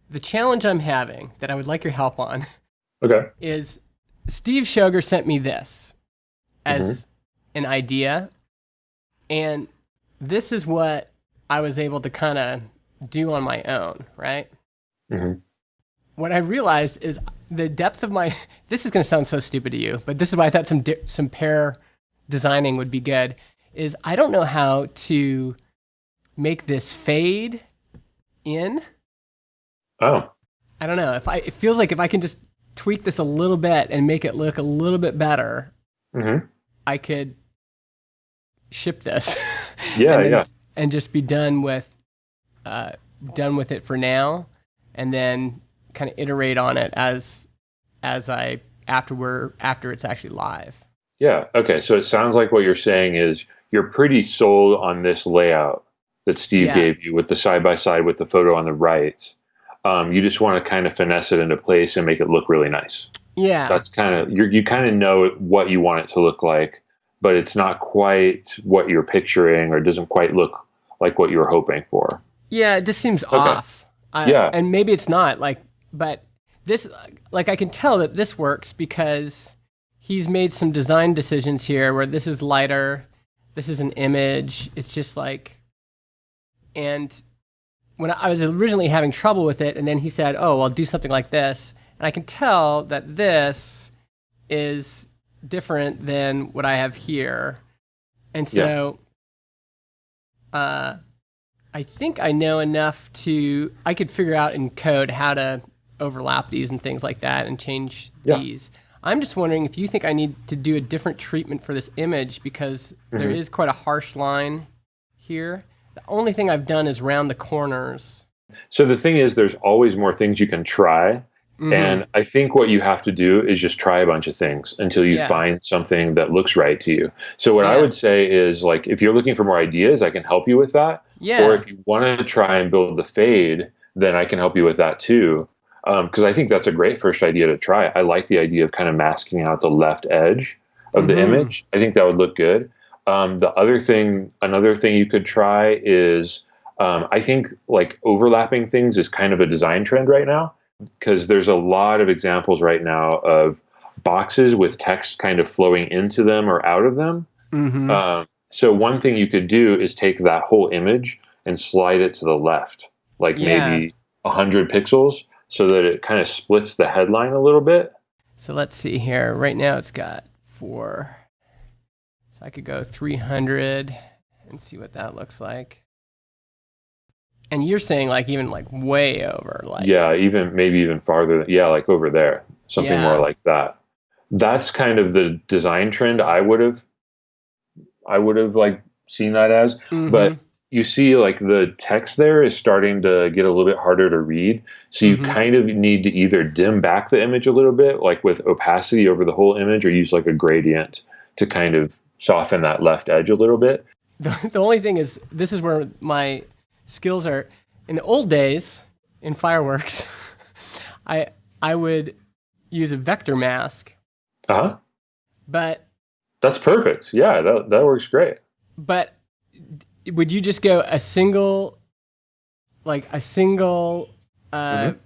the challenge I'm having that I would like your help on Okay. is Steve Shoger sent me this Hmm. as an idea, and this is what I was able to kind of do on my own, right? Hmm. What I realized is the depth of my this is going to sound so stupid to you, but this is why I thought some pair designing would be good, is I don't know how to make this fade in. Oh. I don't know. It feels like if I can just tweak this a little bit and make it look a little bit better, Hmm. I could ship this Yeah, and then yeah. and just be done with it for now, and then kind of iterate on it as I after it's actually live. Yeah. Okay. So it sounds like what you're saying is you're pretty sold on this layout that Steve Yeah, gave you with the side by side with the photo on the right. You just want to kind of finesse it into place and make it look really nice. yeah, That's kind of you kind of know what you want it to look like, but it's not quite what you're picturing or doesn't quite look like what you were hoping for. yeah. It just seems Okay. off. Yeah. And maybe it's not like, but this like I can tell that this works because he's made some design decisions here where this is lighter, this is an image. It's just like, and when I was originally having trouble with it, and then he said, "Oh, I'll do something like this," and I can tell that this is different than what I have here, and Yeah. so uh, I think I know enough to I could figure out in code how to overlap these and things like that and change Yeah. these. I'm just wondering if you think I need to do a different treatment for this image because there Hmm. is quite a harsh line here. The only thing I've done is round the corners. So the thing is, there's always more things you can try. Mm-hmm. And I think what you have to do is just try a bunch of things until you Yeah. find something that looks right to you. So what I Yeah. would say is like if you're looking for more ideas, I can help you with that. Or Yeah. if you want to try and build the fade, then I can help you with that too. Because I think that's a great first idea to try. I like the idea of kind of masking out the left edge of the Mm-hmm. image. I think that would look good. Another thing you could try is I think like overlapping things is kind of a design trend right now because there's a lot of examples right now of boxes with text kind of flowing into them or out of them. Mm-hmm. So one thing you could do is take that whole image and slide it to the left, like Yeah. maybe 100 pixels, so that it kind of splits the headline a little bit. So let's see here. Right now it's got 4. So I could go 300 and see what that looks like. And you're saying like even like way over, like, Yeah, even maybe even farther. Yeah, like over there, something more yeah. like that. That's kind of the design trend I would have like seen that as. Mm-hmm. But you see like the text there is starting to get a little bit harder to read. So you Mm-hmm. kind of need to either dim back the image a little bit, like with opacity over the whole image, or use like a gradient to kind of soften that left edge a little bit. The only thing is, this is where my skills are. In the old days, in Fireworks, I I would use a vector mask, Uh-huh. but That's perfect. Yeah, that works great. but would you just go a single uh, Hmm.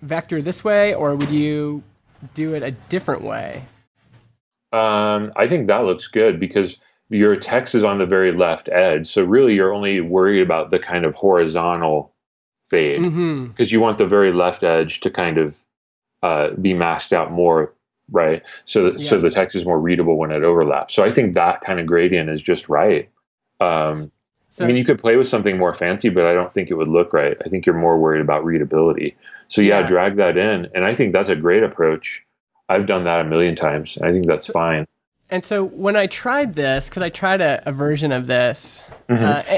vector this way, or would you do it a different way? I think that looks good because your text is on the very left edge. So really you're only worried about the kind of horizontal fade Mm-hmm. because you want the very left edge to kind of be masked out more, right? So Yeah. the text is more readable when it overlaps. So I think that kind of gradient is just right. I mean, So you could play with something more fancy, but I don't think it would look right. I think you're more worried about readability. So yeah, yeah. drag that in, and I think that's a great approach. I've done that a million times. And I think that's So fine. and so when I tried this, because I tried a version of this, Hmm.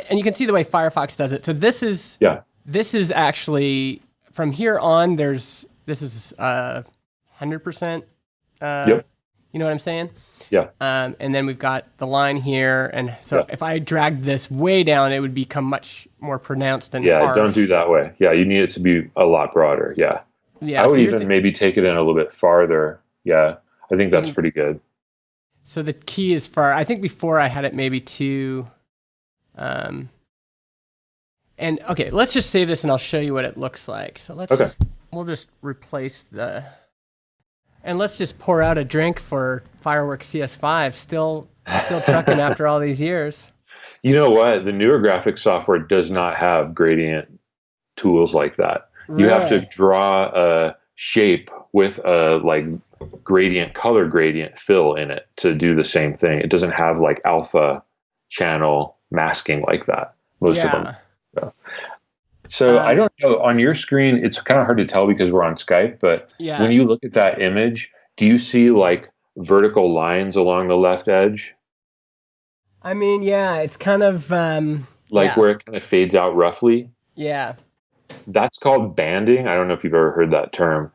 and you can see the way Firefox does it. So Yeah. this is actually from here on. This is 100%. Uh, Yep. you know what I'm saying? Yeah. And then we've got the line here, and so Yeah. if I dragged this way down, it would become much more pronounced and Yeah. Don't do harsh. that way. Yeah. You need it to be a lot broader. Yeah. Yeah. I would So even maybe take it in a little bit farther. Yeah. I think that's mhm. pretty good. So the key is far. I think before I had it maybe too. Um, and okay, let's just save this, and I'll show you what it looks like. So let's Okay. just we'll just replace the, and let's just pour out a drink for Fireworks CS5. Still trucking after all these years. You know what? The newer graphics software does not have gradient tools like that. Really? You have to draw a shape with a like color gradient fill in it to do the same thing. It doesn't have like alpha channel masking like that. Most of them. So I don't know. On your screen, it's kind of hard to tell because we're on Skype, but when you look at that image, do you see like vertical lines along the left edge? I mean, yeah, it's kind of where it kind of fades out roughly. Yeah. That's called banding. I don't know if you've ever heard that term.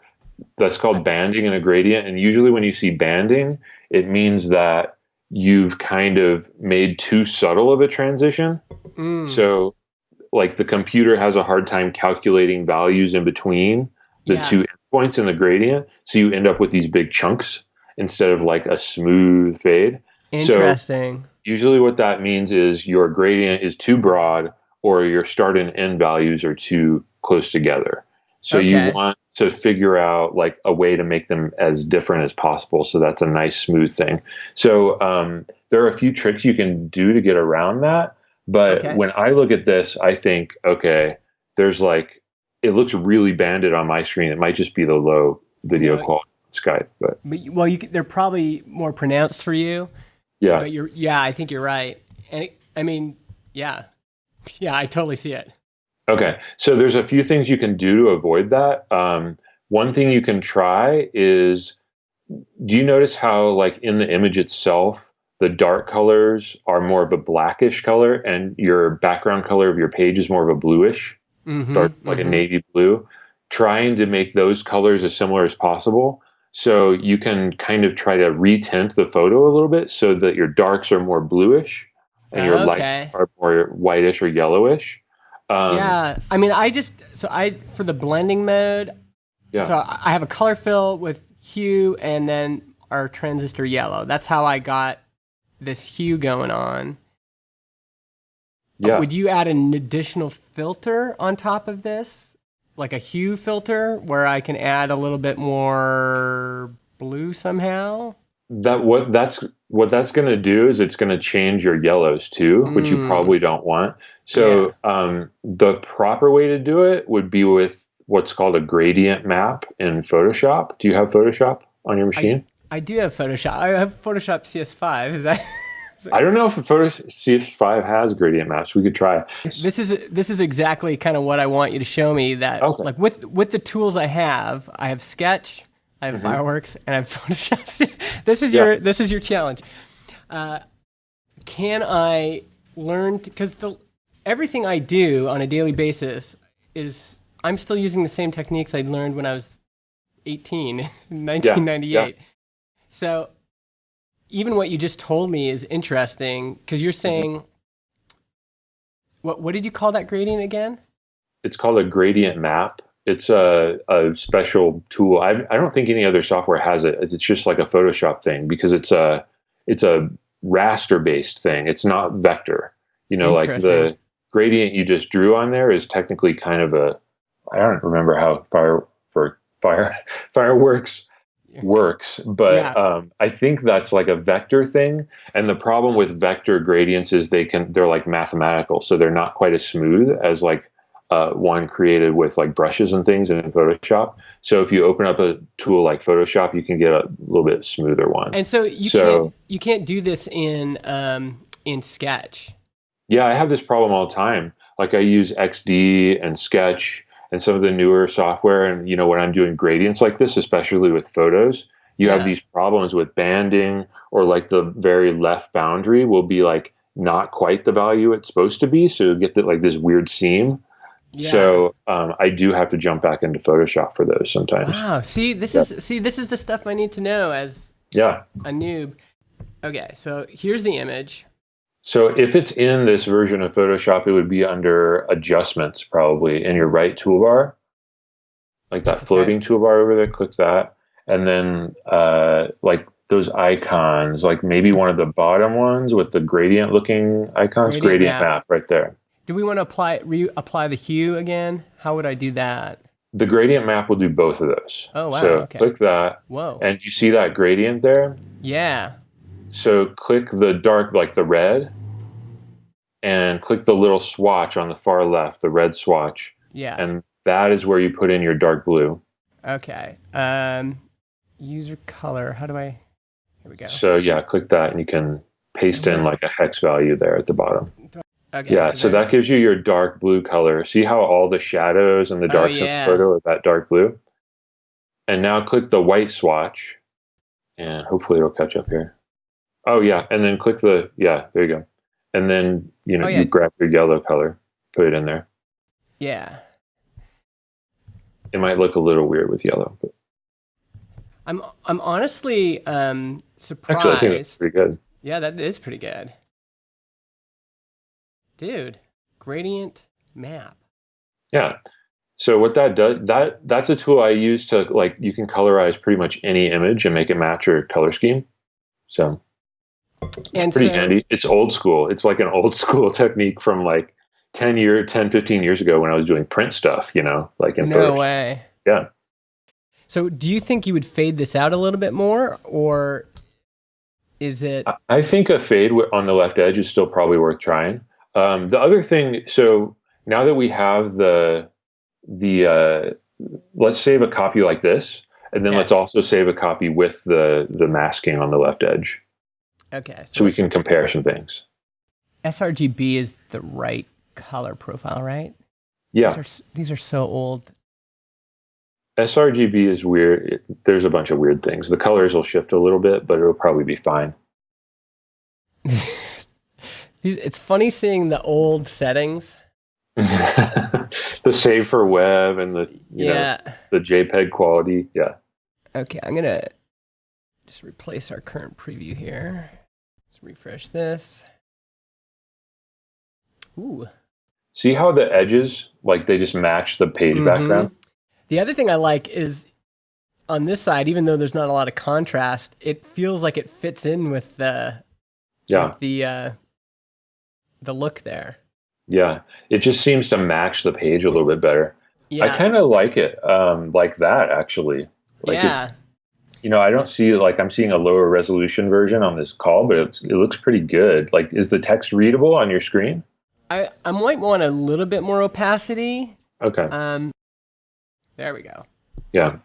That's called banding in a gradient. And usually when you see banding, it means that you've kind of made too subtle of a transition. So like the computer has a hard time calculating values in between the two endpoints in the gradient. So you end up with these big chunks instead of like a smooth fade. Interesting. So usually what that means is your gradient is too broad or your start and end values are too close together. So you want to figure out like a way to make them as different as possible. So that's a nice smooth thing. So there are a few tricks you can do to get around that. But when I look at this, I think, okay, there's like, it looks really banded on my screen. It might just be the low video quality on Skype. But well, they're probably more pronounced for you. Yeah. But I think you're right. And I mean, yeah, I totally see it. Okay. So there's a few things you can do to avoid that. One thing you can try is, do you notice how like in the image itself, the dark colors are more of a blackish color and your background color of your page is more of a bluish, dark, like a navy blue? Trying to make those colors as similar as possible. So you can kind of try to retint the photo a little bit so that your darks are more bluish and your lights are more whitish or yellowish. I mean, for the blending mode, so I have a color fill with hue and then our transistor yellow. That's how I got this hue going on. Would you add an additional filter on top of this? Like a hue filter where I can add a little bit more blue somehow? What that's going to do is it's going to change your yellows too, which you probably don't want. So the proper way to do it would be with what's called a gradient map in Photoshop. Do you have Photoshop on your machine? I do have Photoshop. I have Photoshop CS5. Is that? I don't know if Photoshop CS5 has gradient maps. We could try. This is exactly kind of what I want you to show me. That like with the tools I have Sketch, I have Fireworks, and I have Photoshop. This is your challenge. Can I learn? Because everything I do on a daily basis is I'm still using the same techniques I learned when I was 18 in 1998. So even what you just told me is interesting because you're saying, what did you call that gradient again? It's called a gradient map. It's a special tool. I don't think any other software has it. It's just like a Photoshop thing because it's a raster based thing. It's not vector. Like the gradient you just drew on there is technically kind of I don't remember how Fireworks works, but I think that's like a vector thing. And the problem with vector gradients is they're like mathematical, so they're not quite as smooth as like one created with like brushes and things in Photoshop. So if you open up a tool like Photoshop, you can get a little bit smoother one. And so you can't do this in Sketch. Yeah, I have this problem all the time. Like I use XD and Sketch and some of the newer software, and when I'm doing gradients like this, especially with photos, you have these problems with banding, or like the very left boundary will be like not quite the value it's supposed to be, so you get like this weird seam. So I do have to jump back into Photoshop for those sometimes. Wow, this is the stuff I need to know as a noob. Okay, so here's the image. So if it's in this version of Photoshop, it would be under adjustments, probably in your right toolbar, like that floating toolbar over there. Click that. And then like those icons, like maybe one of the bottom ones with the gradient looking icons, gradient map right there. Do we want to reapply the hue again? How would I do that? The gradient map will do both of those. Oh, wow. So Okay. click that, Whoa. and you see that gradient there? Yeah. So click the dark, like the red, and click the little swatch on the far left, the red swatch, Yeah. and that is where you put in your dark blue. Okay. User color. How do I? Here we go. So yeah, click that, and you can paste in like a hex value there at the bottom. Okay. Yeah, so that gives you your dark blue color. See how all the shadows and the darks in the yeah. photo are that dark blue? And now click the white swatch, and hopefully it'll catch up here. Oh yeah, and then click yeah, there you go. And then, you grab your yellow color, put it in there. Yeah. It might look a little weird with yellow, but I'm honestly surprised. actually I think that's pretty good. Yeah, that is pretty good. Dude, gradient map. Yeah. So what that does, that's a tool I use to, like, you can colorize pretty much any image and make it match your color scheme. So it's pretty handy. It's old school. It's like an old school technique from like 10, 15 years ago when I was doing print stuff, like in No way. Yeah. So do you think you would fade this out a little bit more, or is it? I think a fade on the left edge is still probably worth trying. The other thing, so now that we have the let's save a copy like this, and then let's also save a copy with the masking on the left edge. Okay. So we can compare some things. sRGB is the right color profile, right? Yeah. These are so old. sRGB is weird. There's a bunch of weird things. The colors will shift a little bit, but it'll probably be fine. It's funny seeing the old settings. The save for web and the the JPEG quality. Yeah. Okay, I'm gonna just replace our current preview here. Let's refresh this. Ooh. See how the edges, like, they just match the page background? The other thing I like is on this side, even though there's not a lot of contrast, it feels like it fits in with the look there. Yeah, it just seems to match the page a little bit better. Yeah. I kind of like it like that, actually. Like, it's, I don't see, like, I'm seeing a lower resolution version on this call, but it looks pretty good. Like, is the text readable on your screen? I might want a little bit more opacity. Okay. There we go. Yeah.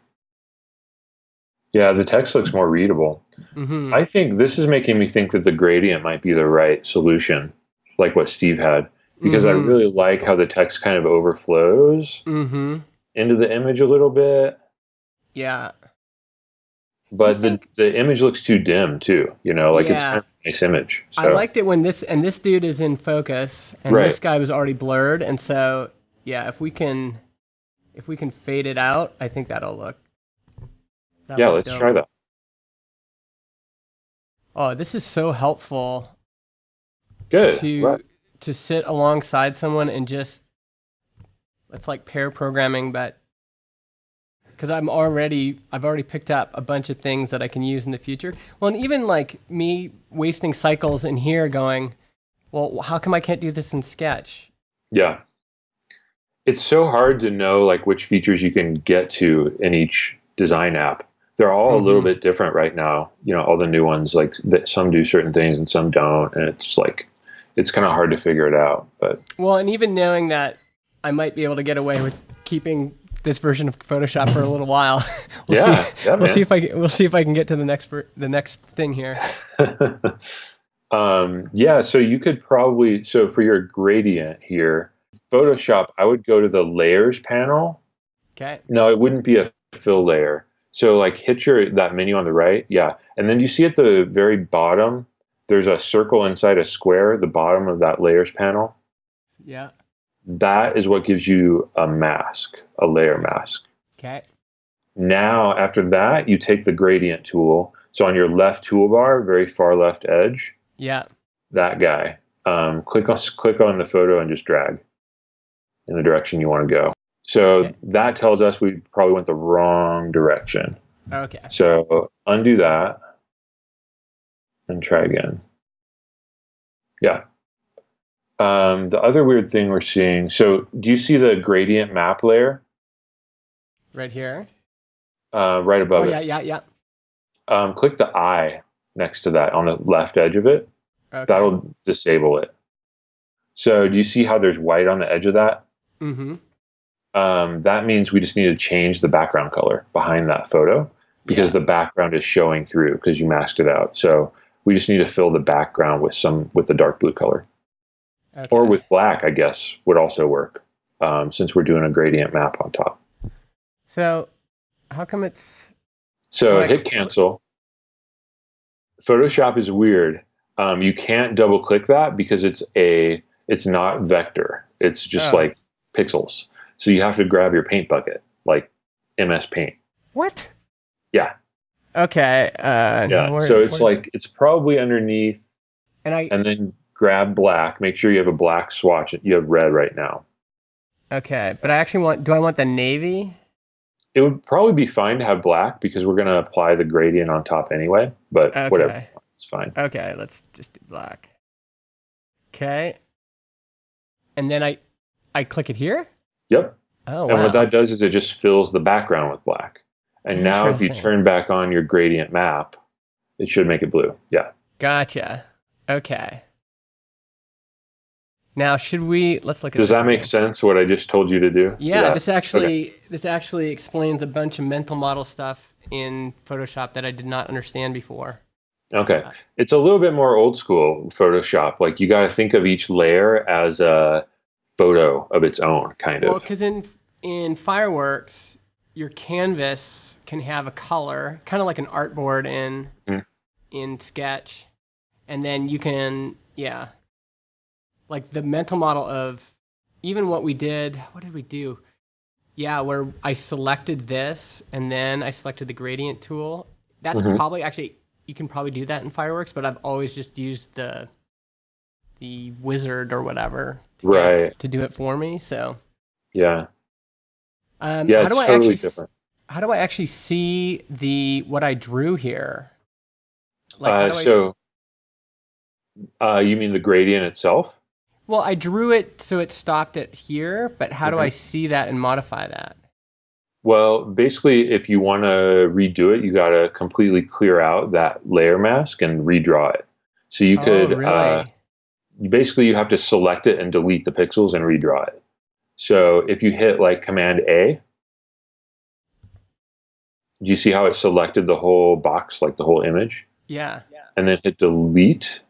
Yeah, the text looks more readable. Mm-hmm. I think this is making me think that the gradient might be the right solution, like what Steve had, because I really like how the text kind of overflows into the image a little bit. Yeah. But the image looks too dim too, it's kind of a nice image. So. I liked it when this dude is in focus and this guy was already blurred. And so, yeah, if we can fade it out, I think that'll look. Let's try that. Oh, this is so helpful. Good. To sit alongside someone and just, it's like pair programming, but because I've already picked up a bunch of things that I can use in the future. Well, and even like me wasting cycles in here going, well, how come I can't do this in Sketch? Yeah. It's so hard to know like which features you can get to in each design app. They're all a little bit different right now. All the new ones, like some do certain things and some don't. And it's like, it's kind of hard to figure it out. But well, and even knowing that I might be able to get away with keeping this version of Photoshop for a little while. We'll see if I can get to the next thing here. So you could probably, for your gradient here, Photoshop, I would go to the layers panel. Okay. No, it wouldn't be a fill layer. So like hit that menu on the right. Yeah. And then you see at the very bottom, there's a circle inside a square, the bottom of that layers panel. Yeah. That is what gives you a mask, a layer mask. Okay. Now, after that, you take the gradient tool. So on your left toolbar, very far left edge. Yeah. That guy. Click on the photo and just drag in the direction you want to go. So that tells us we probably went the wrong direction. Okay. So undo that and try again. Yeah. The other weird thing we're seeing, so do you see the gradient map layer? Right here. Right above Oh, it. yeah. Click the eye next to that on the left edge of it. Okay. That'll disable it. So do you see how there's white on the edge of that? Mm-hmm. That means we just need to change the background color behind that photo because the background is showing through because you masked it out. So we just need to fill the background with the dark blue color. Okay. Or with black, I guess, would also work since we're doing a gradient map on top. So how come it's... hit cancel. Photoshop is weird. You can't double click that because it's not vector. It's just like pixels. So you have to grab your paint bucket, like MS Paint. What? Yeah. Okay. So it's probably underneath, and then grab black. Make sure you have a black swatch. You have red right now. Okay, but I actually do I want the navy? It would probably be fine to have black because we're going to apply the gradient on top anyway, but whatever. It's fine. Okay, let's just do black. Okay. And then I click it here? Yep. Oh, and what that does is it just fills the background with black. And now if you turn back on your gradient map, it should make it blue. Yeah. Gotcha. Okay. Now, let's look at Does that make sense, what I just told you to do? Yeah, this actually explains a bunch of mental model stuff in Photoshop that I did not understand before. Okay. It's a little bit more old school Photoshop. Like you got to think of each layer as a photo of its own, kind of. Well, because in Fireworks, your canvas can have a color, kind of like an artboard in Sketch. And then you can, like the mental model of even what did we do? Yeah, where I selected this and then I selected the gradient tool. That's probably actually, you can probably do that in Fireworks, but I've always just used the wizard or whatever to do it for me. So yeah. How do I totally different. How do I actually see what I drew here? Like you mean the gradient itself? Well, I drew it so it stopped at here, but how do I see that and modify that? Well, basically, if you want to redo it, you got to completely clear out that layer mask and redraw it. So you could, really? Basically, you have to select it and delete the pixels and redraw it. So if you hit like Command A, do you see how it selected the whole box, like the whole image? Yeah. And then hit delete.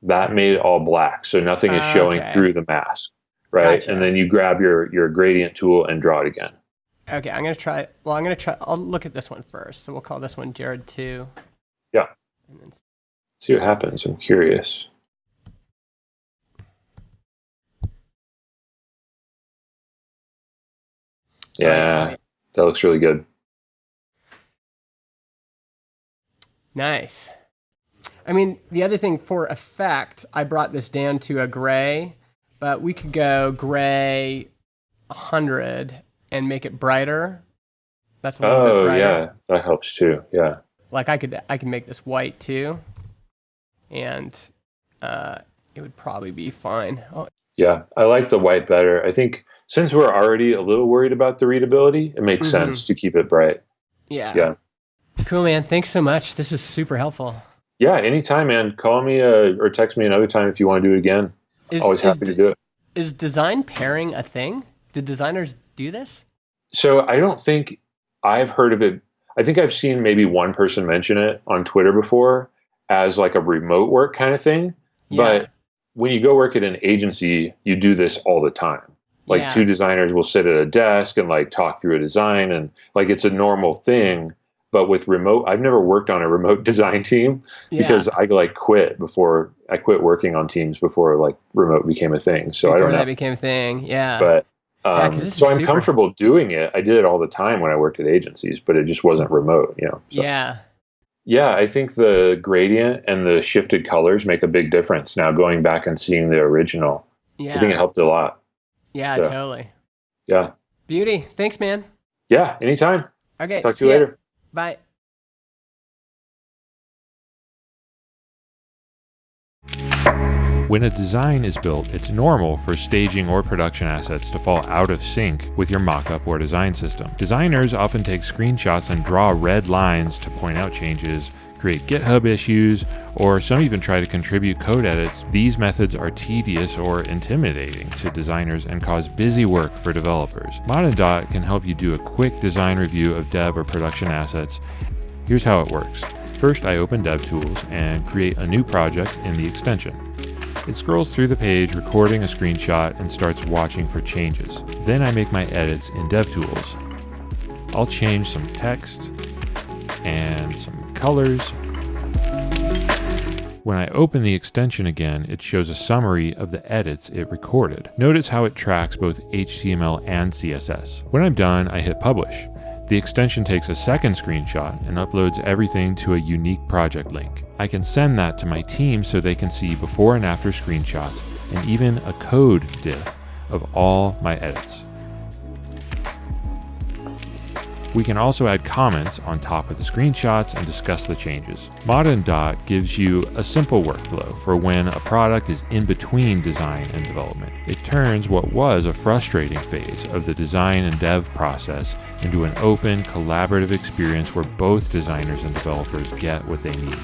That made it all black, so nothing is showing through the mask, right? Gotcha. And then you grab your gradient tool and draw it again. Okay, I'll look at this one first. So we'll call this one Jarrod 2. Yeah. And then see what happens. I'm curious. Yeah, that looks really good. Nice. I mean, the other thing for effect, I brought this down to a gray, but we could go gray 100 and make it brighter. That's a little bit brighter. Yeah, that helps too. Yeah. Like I can make this white too, and it would probably be fine. Oh. Yeah, I like the white better. I think since we're already a little worried about the readability, it makes sense to keep it bright. Yeah. Cool, man. Thanks so much. This was super helpful. Yeah, anytime, man. Call me or text me another time if you want to do it again. Always happy to do it. Is design pairing a thing? Do designers do this? So I don't think I've heard of it. I think I've seen maybe one person mention it on Twitter before as like a remote work kind of thing. Yeah. But when you go work at an agency, you do this all the time. Like two designers will sit at a desk and like talk through a design, and like it's a normal thing. But with remote, I've never worked on a remote design team because I quit working on teams before like remote became a thing. So I don't know. That became a thing. Yeah. But so I'm comfortable doing it. I did it all the time when I worked at agencies, but it just wasn't remote, So. Yeah. Yeah, I think the gradient and the shifted colors make a big difference. Now going back and seeing the original, I think it helped a lot. Yeah, totally. Yeah. Beauty. Thanks, man. Yeah, anytime. Okay. Talk to you later. Bye. When a design is built, it's normal for staging or production assets to fall out of sync with your mockup or design system. Designers often take screenshots and draw red lines to point out changes, create GitHub issues, or some even try to contribute code edits. These methods are tedious or intimidating to designers and cause busy work for developers. Mod&Dot can help you do a quick design review of dev or production assets. Here's how it works. First, I open DevTools and create a new project in the extension. It scrolls through the page, recording a screenshot, and starts watching for changes. Then I make my edits in DevTools. I'll change some text and some colors. When I open the extension again, it shows a summary of the edits it recorded. Notice how it tracks both HTML and CSS. When I'm done, I hit publish. The extension takes a second screenshot and uploads everything to a unique project link. I can send that to my team so they can see before and after screenshots and even a code diff of all my edits. We can also add comments on top of the screenshots and discuss the changes. Mod&Dot gives you a simple workflow for when a product is in between design and development. It turns what was a frustrating phase of the design and dev process into an open, collaborative experience where both designers and developers get what they need.